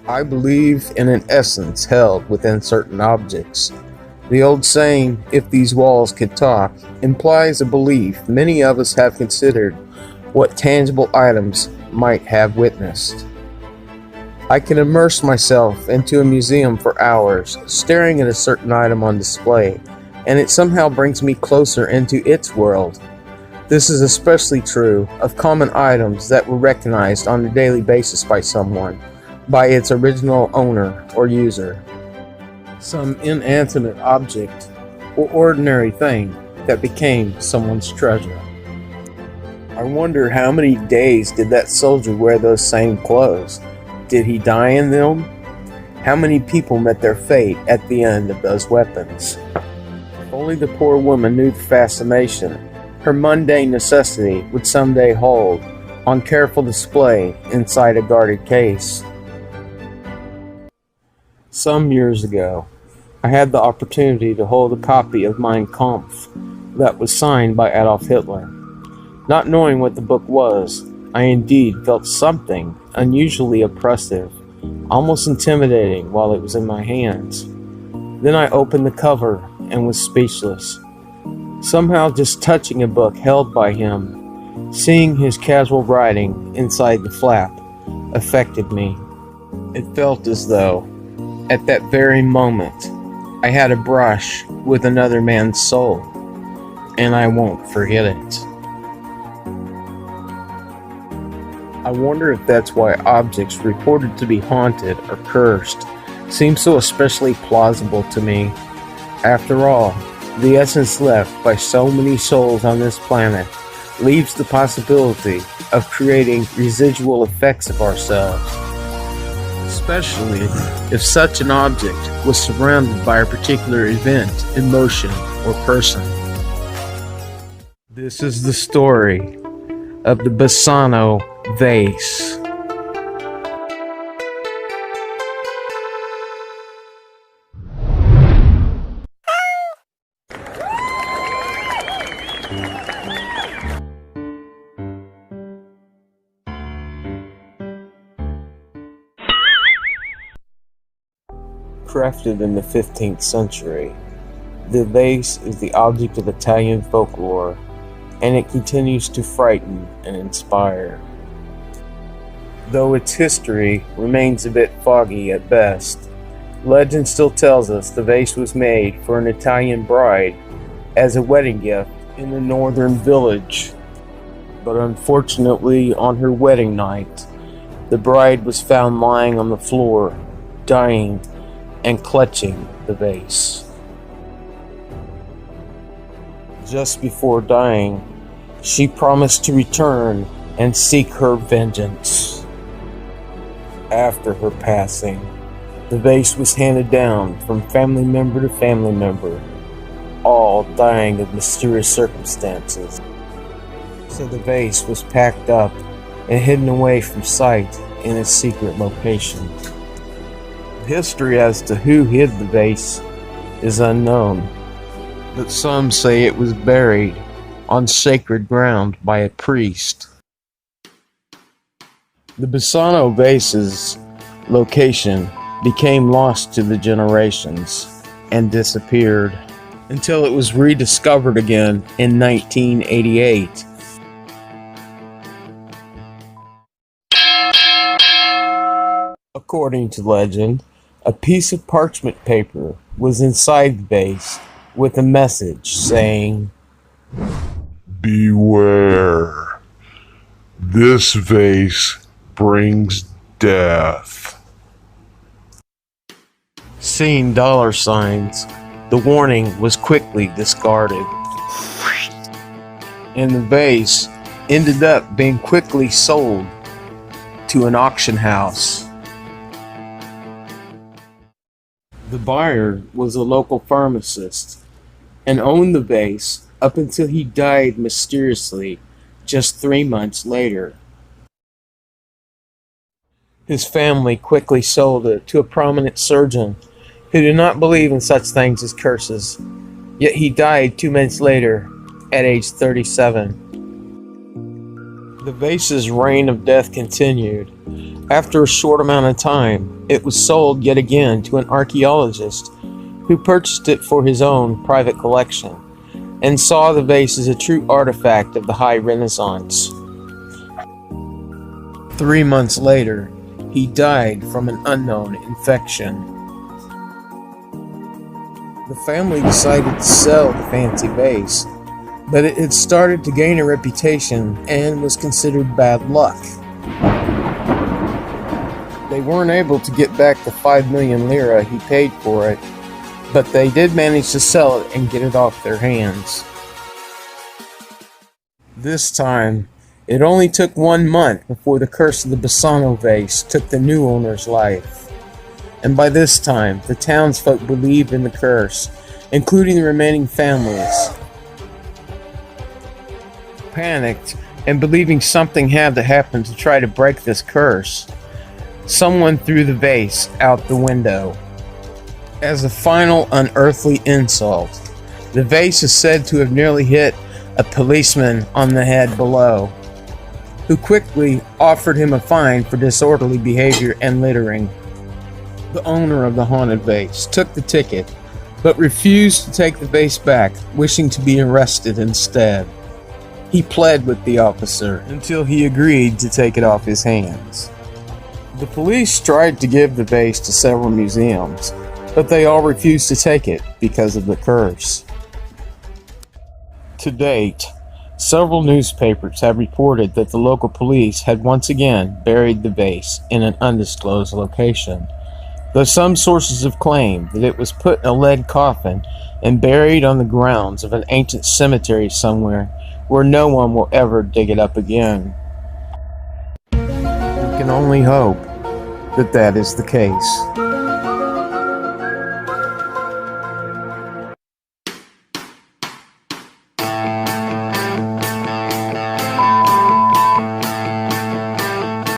I believe in an essence held within certain objects. The old saying, "if these walls could talk," implies a belief many of us have considered what tangible items might have witnessed. I can immerse myself into a museum for hours, staring at a certain item on display, and it somehow brings me closer into its world. This is especially true of common items that were recognized on a daily basis by someone, by its original owner or user. Some inanimate object or ordinary thing that became someone's treasure. I wonder how many days did that soldier wear those same clothes? Did he die in them? How many people met their fate at the end of those weapons? If only the poor woman knew the fascination her mundane necessity would someday hold on careful display inside a guarded case. Some years ago, I had the opportunity to hold a copy of Mein Kampf that was signed by Adolf Hitler. Not knowing what the book was, I indeed felt something unusually oppressive, almost intimidating while it was in my hands. Then I opened the cover and was speechless. Somehow just touching a book held by him, seeing his casual writing inside the flap, affected me. It felt as though, at that very moment, I had a brush with another man's soul, and I won't forget it. I wonder if that's why objects reported to be haunted or cursed seem so especially plausible to me. After all, the essence left by so many souls on this planet leaves the possibility of creating residual effects of ourselves, especially if such an object was surrounded by a particular event, emotion, or person. This is the story of the Basano Vase. Crafted in the 15th century, the vase is the object of Italian folklore, and it continues to frighten and inspire. Though its history remains a bit foggy at best, legend still tells us the vase was made for an Italian bride as a wedding gift in a northern village. But unfortunately, on her wedding night, the bride was found lying on the floor, dying and clutching the vase. Just before dying, she promised to return and seek her vengeance. After her passing, the vase was handed down from family member to family member, all dying of mysterious circumstances. So the vase was packed up and hidden away from sight in a secret location. History as to who hid the vase is unknown, but some say it was buried on sacred ground by a priest. The Basano vase's location became lost to the generations and disappeared until it was rediscovered again in 1988. According to legend, a piece of parchment paper was inside the vase with a message saying, "Beware. This vase brings death." Seeing dollar signs, the warning was quickly discarded, and the vase ended up being quickly sold to an auction house. The buyer was a local pharmacist and owned the vase up until he died mysteriously just 3 months later. His family quickly sold it to a prominent surgeon who did not believe in such things as curses, yet he died 2 months later at age 37. The vase's reign of death continued. After a short amount of time, it was sold yet again to an archaeologist who purchased it for his own private collection and saw the vase as a true artifact of the High Renaissance. 3 months later, he died from an unknown infection. The family decided to sell the fancy vase, but it had started to gain a reputation and was considered bad luck. They weren't able to get back the 5 million lira he paid for it, but they did manage to sell it and get it off their hands. This time, it only took 1 month before the curse of the Basano vase took the new owner's life. And by this time, the townsfolk believed in the curse, including the remaining families. Panicked and believing something had to happen to try to break this curse, someone threw the vase out the window. As a final unearthly insult, the vase is said to have nearly hit a policeman on the head below, who quickly offered him a fine for disorderly behavior and littering. The owner of the haunted vase took the ticket, but refused to take the vase back, wishing to be arrested instead. He pled with the officer until he agreed to take it off his hands. The police tried to give the vase to several museums, but they all refused to take it because of the curse. To date, several newspapers have reported that the local police had once again buried the vase in an undisclosed location, though some sources have claimed that it was put in a lead coffin and buried on the grounds of an ancient cemetery somewhere where no one will ever dig it up again. We can only hope that that is the case.